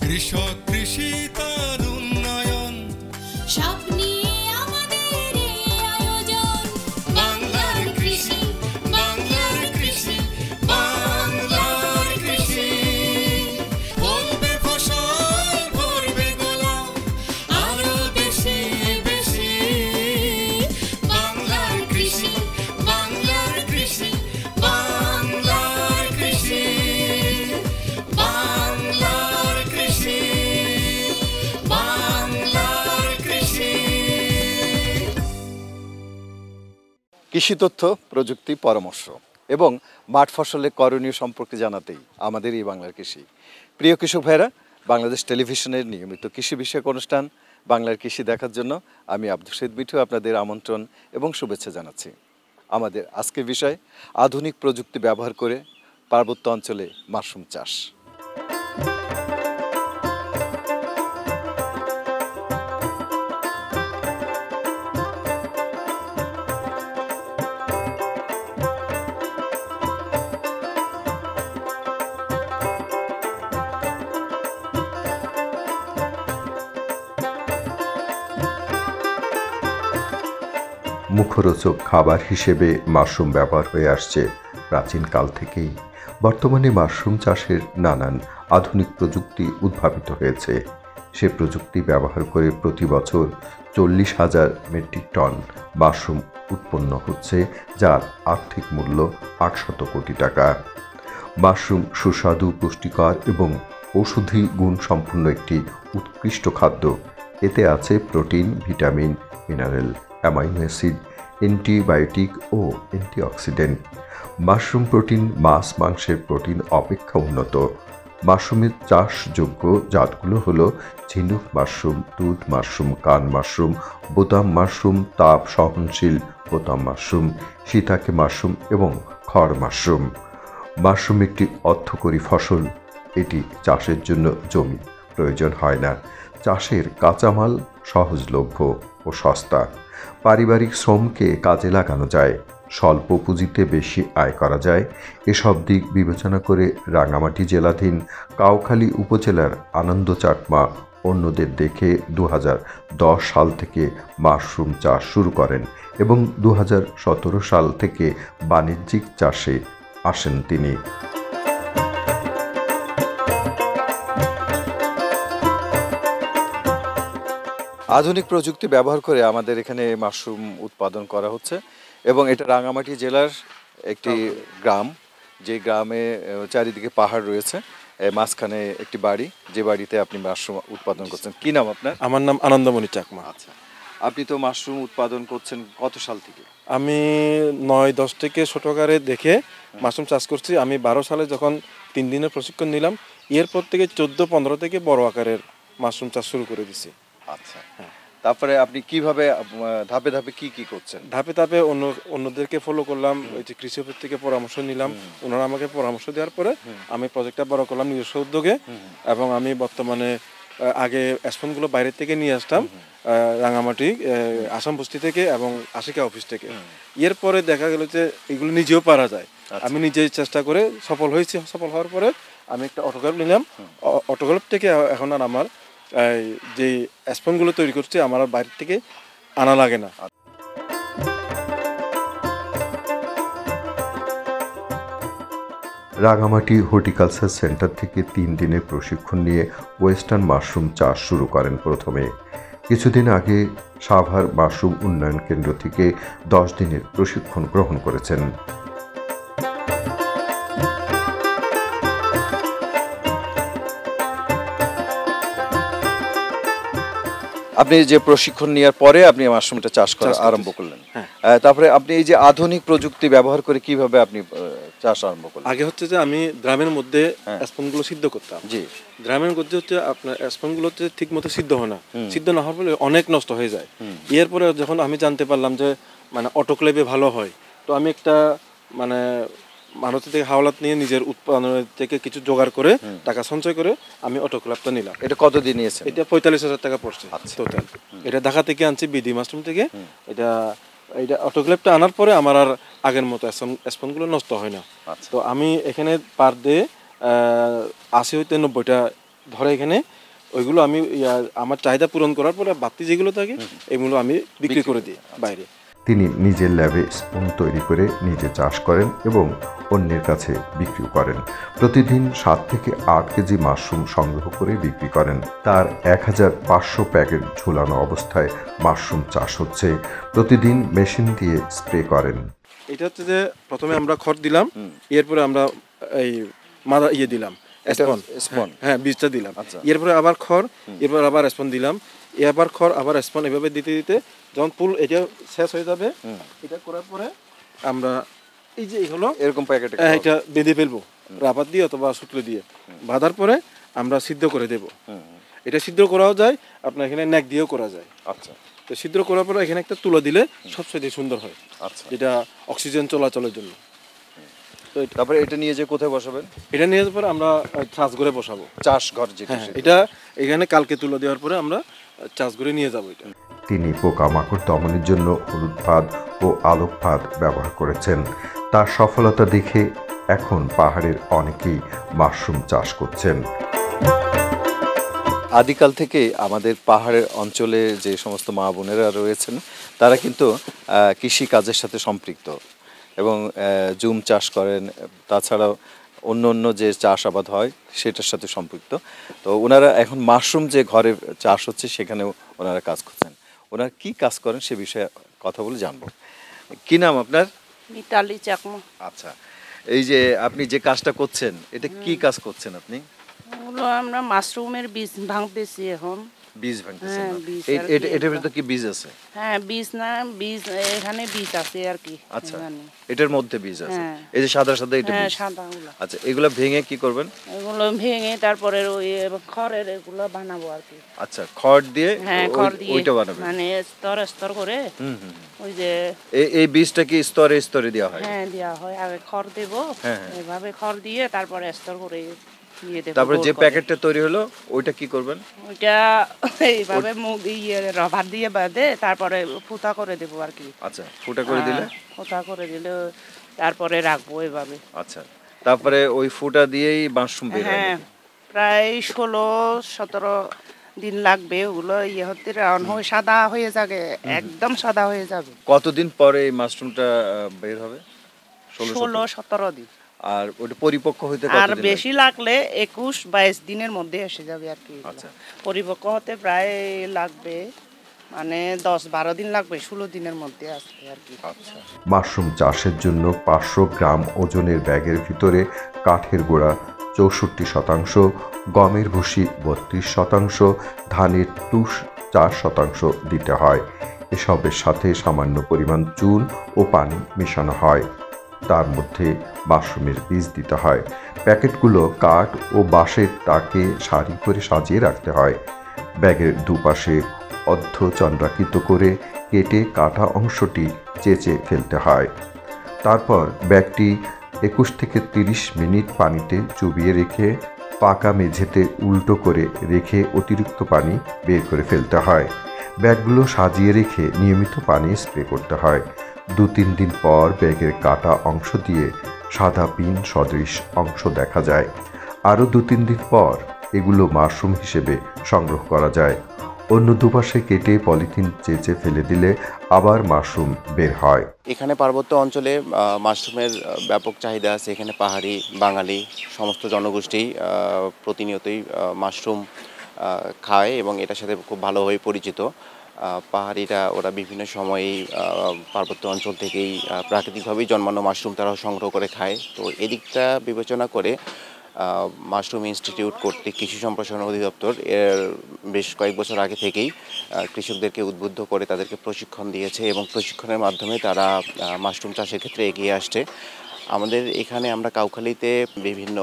কৃষক কৃষি তার উন্নয়ন সব নিয়ে আমাদের এই আয়োজন। বাংলার কৃষি, বাংলার কৃষি, বাংলার কৃষি। ফলবে ফসল, ভরবে গোলা, আরো বেশি বেশি। বাংলার কৃষি, বাংলার কৃষি, বাংলার কৃষি, বাংলার কৃষি, বাংলার কৃষি। কৃষি তথ্য, প্রযুক্তি, পরামর্শ এবং মাঠ ফসলের করণীয় সম্পর্কে জানাতেই আমাদের এই বাংলার কৃষি। প্রিয় কৃষক ভাইরা, বাংলাদেশ টেলিভিশনের নিয়মিত কৃষি বিষয়ক অনুষ্ঠান বাংলার কৃষি দেখার জন্য আমি আব্দুল শহীদ মিঠু আপনাদের আমন্ত্রণ এবং শুভেচ্ছা জানাচ্ছি। আমাদের আজকের বিষয় আধুনিক প্রযুক্তি ব্যবহার করে পার্বত্য অঞ্চলে মাশরুম চাষ। মুখরোচক খাবার হিসেবে মাশরুম ব্যবহার হয়ে আসছে প্রাচীনকাল থেকেই। বর্তমানে মাশরুম চাষের নানান আধুনিক প্রযুক্তি উদ্ভাবিত হয়েছে। সে প্রযুক্তি ব্যবহার করে প্রতি বছর 40,000 মেট্রিক টন মাশরুম উৎপন্ন হচ্ছে, যার আর্থিক মূল্য 800 কোটি টাকা। মাশরুম সুস্বাদু, পুষ্টিকর এবং ঔষধি গুণ সম্পন্ন একটি উৎকৃষ্ট খাদ্য। এতে আছে protein, vitamin, mineral, amino acid, antibiotic ও অ্যান্টিঅক্সিডেন্ট। মাশরুম প্রোটিন মাছ মাংসের প্রোটিন অপেক্ষা উন্নত। মাশরুমের চাষযোগ্য জাতগুলো হলো ঝিনুক মাশরুম, দুধ মাশরুম, কান মাশরুম, বোতাম মাশরুম, তাপ সহনশীল বোতাম মাশরুম, শিতাকে মাশরুম এবং খড় মাশরুম। মাশরুম একটি অর্থকরী ফসল। এটি চাষের জন্য জমি প্রয়োজন হয় না। চাষের কাঁচামাল সহজলভ্য ও সস্তা। পারিবারিক শ্রমকে কাজে লাগানো যায়। স্বল্প পুঁজিতে বেশি আয় করা যায়। এসব দিক বিবেচনা করে রাঙামাটি জেলাধীন কাউখালী উপজেলার আনন্দ চাকমা অন্যদের দেখে 2010 সাল থেকে মাশরুম চাষ শুরু করেন এবং 2017 সাল থেকে বাণিজ্যিক চাষে আসেন তিনি। আধুনিক প্রযুক্তি ব্যবহার করে আমাদের এখানে মাশরুম উৎপাদন করা হচ্ছে এবং এটা রাঙামাটি জেলার একটি গ্রাম, যে গ্রামে চারিদিকে পাহাড় রয়েছে, মাঝখানে একটি বাড়ি, যে বাড়িতে আপনি মাশরুম উৎপাদন করছেন। কি নাম আপনার? আমার নাম আনন্দমণি চাকমা। আচ্ছা, আপনি তো মাশরুম উৎপাদন করছেন কত সাল থেকে? আমি 9-10 থেকে ছোট আকারে দেখে মাশরুম চাষ করছি। আমি 12 সালে যখন 3 দিনের প্রশিক্ষণ নিলাম, এরপর থেকে 14-15 থেকে বড় আকারের মাশরুম চাষ শুরু করে দিছি। আচ্ছা, তারপরে আপনি কিভাবে ধাপে ধাপে কি করছেন? ধাপে ধাপে অন্যদেরকে ফলো করলাম, ওই যে কৃষি অফিস থেকে পরামর্শ নিলাম। ওনারা আমাকে পরামর্শ দেওয়ার পরে আমি প্রজেক্টটা বড় করলাম নিজস্ব উদ্যোগে। এবং আমি বর্তমানে আগে স্পনগুলো বাইরে থেকে নিয়ে আসতাম, রাঙামাটি, আসাম বস্তি থেকে এবং আশিকা অফিস থেকে। এরপরে দেখা গেল যে এগুলো নিজেও পারা যায়। আমি নিজেই চেষ্টা করে সফল হয়েছি। সফল হওয়ার পরে আমি একটা অটোগ্রাফ নিলাম। অটোগ্রাফ থেকে এখন আর আমার যে স্পনগুলো তৈরি করছে আমার আর বাইরে থেকে আনা লাগে না। রাঙামাটি হর্টিকালচার সেন্টার থেকে 3 দিনের প্রশিক্ষণ নিয়ে ওয়েস্টার্ন মাশরুম চাষ শুরু করেন প্রথমে। কিছুদিন আগে সাভার মাশরুম উন্নয়ন কেন্দ্র থেকে 10 দিনের প্রশিক্ষণ গ্রহণ করেছেন। আপনি যে প্রশিক্ষণ নেওয়ার পরে আপনি মাশরুমটা চাষ করা আরম্ভ করলেন। তারপরে আপনি এই যে আধুনিক প্রযুক্তি ব্যবহার করে কিভাবে আপনি চাষ আরম্ভ করলেন? আগে হচ্ছে যে আমি গ্রামের মধ্যে স্পনগুলো সিদ্ধ করতাম। জি, গ্রামের মধ্যে হচ্ছে আপনার স্পনগুলো হচ্ছে ঠিক মতো সিদ্ধ হয় না। সিদ্ধ না হওয়ার ফলে অনেক নষ্ট হয়ে যায়। এরপরে যখন আমি জানতে পারলাম যে মানে অটোক্লেভে ভালো হয়, তো আমি একটা মানে মানুষের থেকে হাওলাত নিয়ে নিজের উৎপাদন থেকে কিছু জোগাড় করে টাকা সঞ্চয় করে আমি অটোক্লেভটা নিলাম। এটা কত দিয়ে নিয়েছেন? এটা 45,000 টাকা পড়ছে টোটাল। এটা ঢাকা থেকে আনছি, বিডি মাশরুম থেকে। এটা অটোক্লেভটা আনার পরে আমার আর আগের মতো স্পনগুলো নষ্ট হয় না। তো আমি এখানে পার ডে 80 হইতে 90টা ধরে এখানে, ওইগুলো আমি আমার চাহিদা পূরণ করার পরে বাড়তি যেগুলো থাকে এগুলো আমি বিক্রি করে দিই বাইরে। তিনি নিজের ল্যাবে স্পুন তৈরি করে নিজে চাষ করেন এবং অন্যের কাছে বিক্রি করেন। প্রতিদিন 7 থেকে 8 কেজি মাশরুম সংগ্রহ করে বিক্রি করেন। তার 1500 প্যাকেট ঝুলানো অবস্থায় মাশরুম চাষ হচ্ছে। প্রতিদিন মেশিন দিয়ে স্প্রে করেন। এটা হচ্ছে যে প্রথমে আমরা খড় দিলাম, এরপরে আমরা এই মাদা দিলাম স্পন। হ্যাঁ বীজটা দিলাম, আচ্ছা। এরপরে আবার খড়, এরপর আবার স্পন দিলাম, এবার খড় আবার স্পন, এভাবে দিতে দিতে যখন ফুল এটা শেষ হয়ে যাবে, এটা করার পরে আমরা এই যে হলো এরকম প্যাকেটে এটা বেঁধে ফেলবো রাবার দিয়ে অথবা সুতলে দিয়ে। বাঁধার পরে আমরা সিদ্ধ করে দেব। এটা সিদ্ধ করাও যায়, আপনার এখানে নেক দিয়েও করা যায়। আচ্ছা। তো সিদ্ধ করার পরে এখানে একটা তুলা দিলে সবচেয়ে সুন্দর হয়। আচ্ছা। এটা অক্সিজেন চলাচলের জন্য। তো তারপরে এটা নিয়ে যে কোথায় বসাবেন? এটা নিয়ে যাওয়ার পরে আমরা চাষ ঘরে বসাবো। চাষ ঘর যেটা। হ্যাঁ, এটা এখানে কালকে তুলে দেওয়ার পরে আমরা চাষ ঘরে নিয়ে যাবো এটা। তিনি পোকামাকড় দমনের জন্য হলুদ ফাঁদ ও আলোক ফাঁদ ব্যবহার করেছেন। তার সফলতা দেখে এখন পাহাড়ের অনেকেই মাশরুম চাষ করছেন। আদিকাল থেকে আমাদের পাহাড়ের অঞ্চলে যে সমস্ত মা বোনেরা রয়েছেন তারা কিন্তু কৃষি কাজের সাথে সম্পৃক্ত এবং জুম চাষ করেন, তাছাড়াও অন্য অন্য যে চাষাবাদ হয় সেটার সাথে সম্পৃক্ত। তো ওনারা এখন মাশরুম যে ঘরে চাষ হচ্ছে সেখানেও ওনারা কাজ করছেন। ওনারা কি কাজ করেন সে বিষয়ে কথা বলে জানবো। কি নাম আপনার? মিতালি চাকমা। আচ্ছা, এই যে আপনি যে কাজটা করছেন এটা কি কাজ করছেন আপনি? ওগুলো আমরা মাশরুমের বীজ ভাঙতেছি এখন। বীজ ভাঙতেছেন? হ্যাঁ, বীজ আর এটা কি এটার ভিতরে কি বীজ আছে? হ্যাঁ, বীজ না, বীজ এখানে বীজ আছে আর কি। আচ্ছা, এখানে। এটার মধ্যে বীজ আছে। হ্যাঁ। এই যে সাদা সাদা এটা হ্যাঁ, বীজ। সাদাগুলো। আচ্ছা, এগুলো ভেঙে কি করবেন? এগুলো ভেঙে তারপরে ওই খড়ের এগুলো বানাবো আর কি। আচ্ছা, খড় দিয়ে হ্যাঁ, খড় দিয়ে ওইটা বানাবেন। মানে স্তর স্তর করে ওই যে এই বীজটা কি স্তরে স্তরে দেওয়া হয়? হ্যাঁ দেওয়া হয়। আগে খড় দেবো, হ্যাঁ, হ্যাঁ। এভাবে খড় দিয়ে তারপরে স্তর করে দিয়ে দেবো। তারপরে গোল যে করে। প্যাকেটটা তৈরি হলো ওইটা কি করবেন? ওইটা এইভাবে মুখ রবার দিয়ে বাঁধে তারপরে ফুটা করে দেবো আর কি। আচ্ছা, ফুটা করে দিলে? ফুটা করে দিলে তারপরে রাখবো এভাবে। আচ্ছা, তারপরে ওই ফুটা দিয়েই মাশরুম বের হয় হ্যাঁ, নাকি? প্রায় 16-17 দিন লাগবে। ওগুলো হতে হয়ে সাদা হয়ে যাবে, একদম সাদা হয়ে যাবে। কতদিন পরে এই মাশরুমটা বের হবে? 16-17 দিন। আর ওটা পরিপক্ক হইতে আর কতদিন বেশি লাগলে 21-22 দিনের মধ্যে এসে যাবে আর কি। আচ্ছা। পরিপক্ক হতে প্রায় লাগবে মানে 10-12 দিন লাগবে, 16 দিনের মধ্যে আসবে আর কি। আচ্ছা। মাশরুম চাষের জন্য 500 গ্রাম ওজনের ব্যাগের ভিতরে কাঠের গোড়া 64%, গমের ভুসি 32%, ধানের তুষ 4% দিতে হয়। এসবের সাথে সামান্য পরিমাণ চুন ও পানি মেশানো হয়। তার মধ্যে মাশরুমের বীজ দিতে হয়। প্যাকেটগুলো কাঠ ও বাঁশের তাকে সারি করে সাজিয়ে রাখতে হয়। ব্যাগের দুপাশে অর্ধচন্দ্রাকৃত করে কেটে কাটা অংশটি চেঁচে ফেলতে হয়। তারপর ব্যাগটি 21 থেকে 30 মিনিট পানিতে চুবিয়ে রেখে পাকা মেঝেতে উল্টো করে রেখে অতিরিক্ত পানি বের করে ফেলতে হয়। ব্যাগগুলো সাজিয়ে রেখে নিয়মিত পানি স্প্রে করতে হয়। 2-3 দিন পর ব্যাগের কাটা অংশ দিয়ে সাদা পিন সদৃশ অংশ দেখা যায়। আরও 2-3 দিন পর এগুলো মাশরুম হিসেবে সংগ্রহ করা যায়। অন্য দুপাশে কেটে পলিথিন চেঁচে ফেলে দিলে আবার মাশরুম বের হয়। এখানে পার্বত্য অঞ্চলে মাশরুমের ব্যাপক চাহিদা আছে। এখানে পাহাড়ি, বাঙালি সমস্ত জনগোষ্ঠী প্রতিনিয়তই মাশরুম খায় এবং এটার সাথে খুব ভালোভাবে পরিচিত। পাহাড়িরা ওরা বিভিন্ন সময়েই পার্বত্য অঞ্চল থেকেই প্রাকৃতিকভাবেই জন্মানো মাশরুম তারাও সংগ্রহ করে খায়। তো এদিকটা বিবেচনা করে মাশরুম ইনস্টিটিউট কর্তৃক কৃষি সম্প্রসারণ অধিদপ্তর এর বেশ কয়েক বছর আগে থেকেই কৃষকদেরকে উদ্বুদ্ধ করে তাদেরকে প্রশিক্ষণ দিয়েছে এবং প্রশিক্ষণের মাধ্যমে তারা মাশরুম চাষের ক্ষেত্রে এগিয়ে আসছে। আমাদের এখানে আমরা কাউখালীতে বিভিন্ন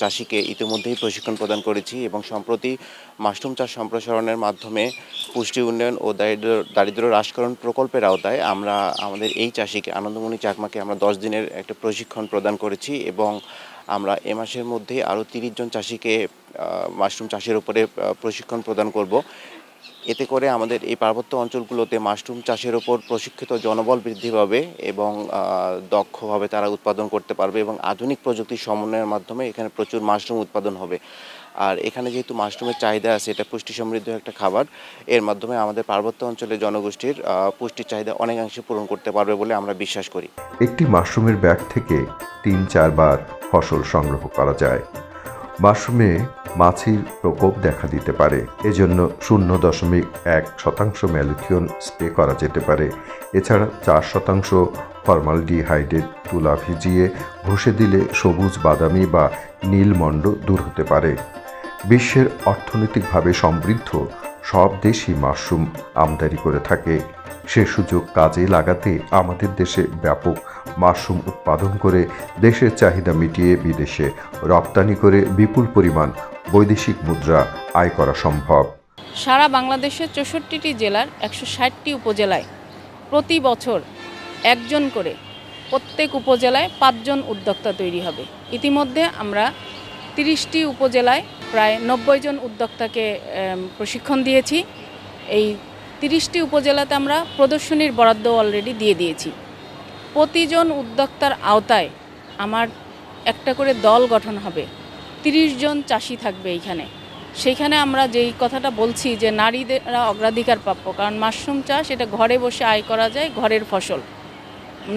চাষিকে ইতিমধ্যেই প্রশিক্ষণ প্রদান করেছি এবং সম্প্রতি মাশরুম চাষ সম্প্রসারণের মাধ্যমে পুষ্টি উন্নয়ন ও দারিদ্র্য হ্রাসকরণ প্রকল্পের আওতায় আমরা আমাদের এই চাষিকে আনন্দমণি চাকমাকে আমরা 10 দিনের একটা প্রশিক্ষণ প্রদান করেছি এবং আমরা এ মাসের মধ্যে আরও 30 জন চাষিকে মাশরুম চাষের উপরে প্রশিক্ষণ প্রদান করব। এতে করে আমাদের এই পার্বত্য অঞ্চলগুলোতে মাশরুম চাষের ওপর প্রশিক্ষিত জনবল বৃদ্ধি পাবে এবং দক্ষভাবে তারা উৎপাদন করতে পারবে এবং আধুনিক প্রযুক্তির সমন্বয়ের মাধ্যমে এখানে প্রচুর মাশরুম উৎপাদন হবে। আর এখানে যেহেতু মাশরুমের চাহিদা আছে, এটা পুষ্টি সমৃদ্ধ একটা খাবার, এর মাধ্যমে আমাদের পার্বত্য অঞ্চলের জনগোষ্ঠীর পুষ্টির চাহিদা অনেকাংশে পূরণ করতে পারবে বলে আমরা বিশ্বাস করি। একটি মাশরুমের ব্যাগ থেকে ৩-৪ বার ফসল সংগ্রহ করা যায়। মাশরুমে মাছির প্রকোপ দেখা দিতে পারে, এজন্য 0.1% ম্যালিথিয়ন স্প্রে করা যেতে পারে। এছাড়া 4% ফর্মালডিহাইডের তুলা ভিজিয়ে ঘষে দিলে সবুজ, বাদামি বা নীলমণ্ড দূর হতে পারে। বিশ্বের অর্থনৈতিকভাবে সমৃদ্ধ সব দেশই মাশরুম আমদানি করে থাকে। সে সুযোগ কাজে লাগাতে আমাদের দেশে ব্যাপক মাশরুম উৎপাদন করে দেশের চাহিদা মিটিয়ে বিদেশে রপ্তানি করে বিপুল পরিমাণ বৈদেশিক মুদ্রা আয় করা সম্ভব। সারা বাংলাদেশের 64টি জেলার 160টি উপজেলায় প্রতি বছর একজন করে প্রত্যেক উপজেলায় 5 জন উদ্যোক্তা তৈরি হবে। ইতিমধ্যে আমরা 30টি উপজেলায় প্রায় 90 জন উদ্যোক্তাকে প্রশিক্ষণ দিয়েছি। এই 30টি উপজেলাতে আমরা প্রদর্শনীর বরাদ্দ অলরেডি দিয়ে দিয়েছি। প্রতিজন উদ্যোক্তার আওতায় আমার একটা করে দল গঠন হবে, 30 জন চাষি থাকবে এইখানে। সেইখানে আমরা যেই কথাটা বলছি যে নারীরা অগ্রাধিকার প্রাপ্য, কারণ মাশরুম চাষ এটা ঘরে বসে আয় করা যায়, ঘরের ফসল।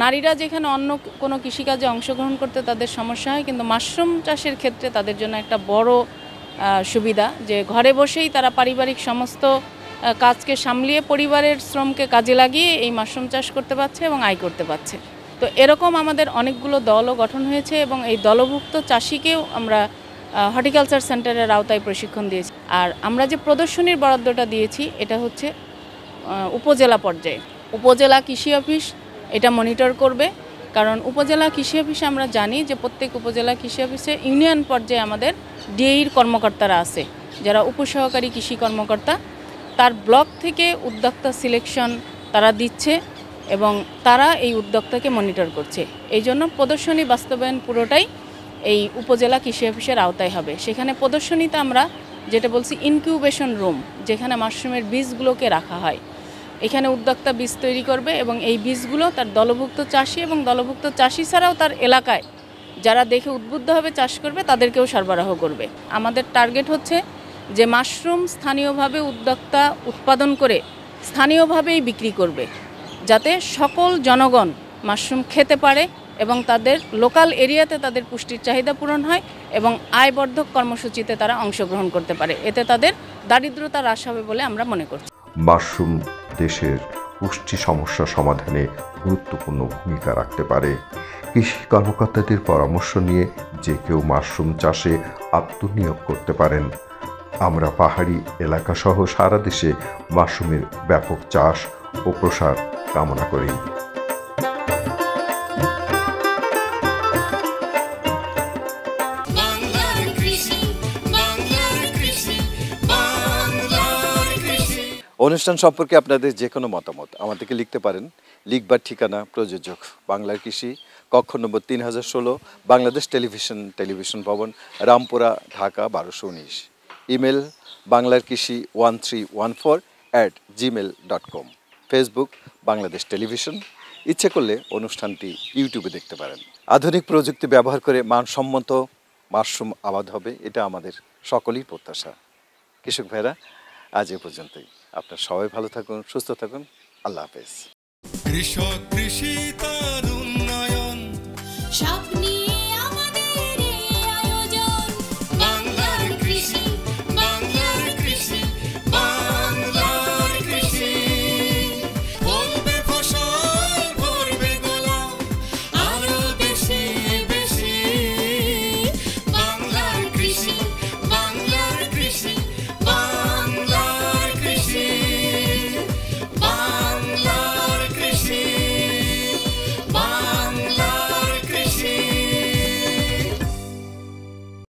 নারীরা যেখানে অন্য কোনো কৃষিকাজে অংশগ্রহণ করতে তাদের সমস্যা হয়, কিন্তু মাশরুম চাষের ক্ষেত্রে তাদের জন্য একটা বড় সুবিধা যে ঘরে বসেই তারা পারিবারিক সমস্ত কাজকে সামলিয়ে পরিবারের শ্রমকে কাজে লাগিয়ে এই মাশরুম চাষ করতে পারছে এবং আয় করতে পারছে। তো এরকম আমাদের অনেকগুলো দলও গঠন হয়েছে এবং এই দলভুক্ত চাষিকেও আমরা হর্টিকালচার সেন্টারের আওতায় প্রশিক্ষণ দিয়েছি। আর আমরা যে প্রদর্শনীর বরাদ্দটা দিয়েছি এটা হচ্ছে উপজেলা পর্যায়ে। উপজেলা কৃষি অফিস এটা মনিটর করবে, কারণ উপজেলা কৃষি অফিসে আমরা জানি যে প্রত্যেক উপজেলা কৃষি অফিসে ইউনিয়ন পর্যায়ে আমাদের ডিএইর কর্মকর্তারা আছে, যারা উপসহকারী কৃষি কর্মকর্তা। তার ব্লক থেকে উদ্যোক্তা সিলেকশন তারা দিচ্ছে এবং তারা এই উদ্যোক্তাকে মনিটর করছে। এই জন্য প্রদর্শনী বাস্তবায়ন পুরোটাই এই উপজেলা কৃষি অফিসের আওতায় হবে। সেখানে প্রদর্শনীতে আমরা যেটা বলছি ইনকিউবেশন রুম, যেখানে মাশরুমের বীজগুলোকে রাখা হয়, এখানে উদ্যোক্তা বীজ তৈরি করবে এবং এই বীজগুলো তার দলভুক্ত চাষি এবং দলভুক্ত চাষি ছাড়াও তার এলাকায় যারা দেখে উদ্বুদ্ধ হবে চাষ করবে তাদেরকেও সরবরাহ করবে। আমাদের টার্গেট হচ্ছে যে মাশরুম স্থানীয়ভাবে উদ্যোক্তা উৎপাদন করে স্থানীয়ভাবেই বিক্রি করবে, যাতে সকল জনগণ মাশরুম খেতে পারে এবং তাদের লোকাল এরিয়াতে তাদের পুষ্টির চাহিদা পূরণ হয় এবং আয়বর্ধক কর্মসূচিতে তারা অংশগ্রহণ করতে পারে। এতে তাদের দারিদ্রতা হ্রাস হবে বলে আমরা মনে করছি। মাশরুম দেশের পুষ্টি সমস্যা সমাধানে গুরুত্বপূর্ণ ভূমিকা রাখতে পারে। কৃষি কর্মকর্তাদের পরামর্শ নিয়ে যে কেউ মাশরুম চাষে আত্মনিয়োগ করতে পারেন। আমরা পাহাড়ি এলাকাসহ সারা দেশে মাশরুমের ব্যাপক চাষ ও প্রসার কামনা করি। বাংলার কৃষি, বাংলার কৃষি, বাংলার কৃষি। অনুষ্ঠান সম্পর্কে আপনাদের যে কোনো মতামত আমাদেরকে লিখতে পারেন। লিখবার ঠিকানা প্রযোজক বাংলার কৃষি, কক্ষ নম্বর 3016, বাংলাদেশ টেলিভিশন ভবন, রামপুরা, ঢাকা 1219। ইমেল বাংলার কৃষি 1314@gmail.com। Facebook Bangladesh television. ইচ্ছে করলে অনুষ্ঠানটি ইউটিউবে দেখতে পারেন। আধুনিক প্রযুক্তি ব্যবহার করে মানসম্মত মাশরুম আবাদ হবে, এটা আমাদের সকলেই প্রত্যাশা। কৃষক ভাইরা, আজ এ পর্যন্তই। আপনারা সবাই ভালো থাকুন, সুস্থ থাকুন। আল্লাহ হাফেজ। কৃষক, কৃষি তার উন্নয়ন। স্বপ্ন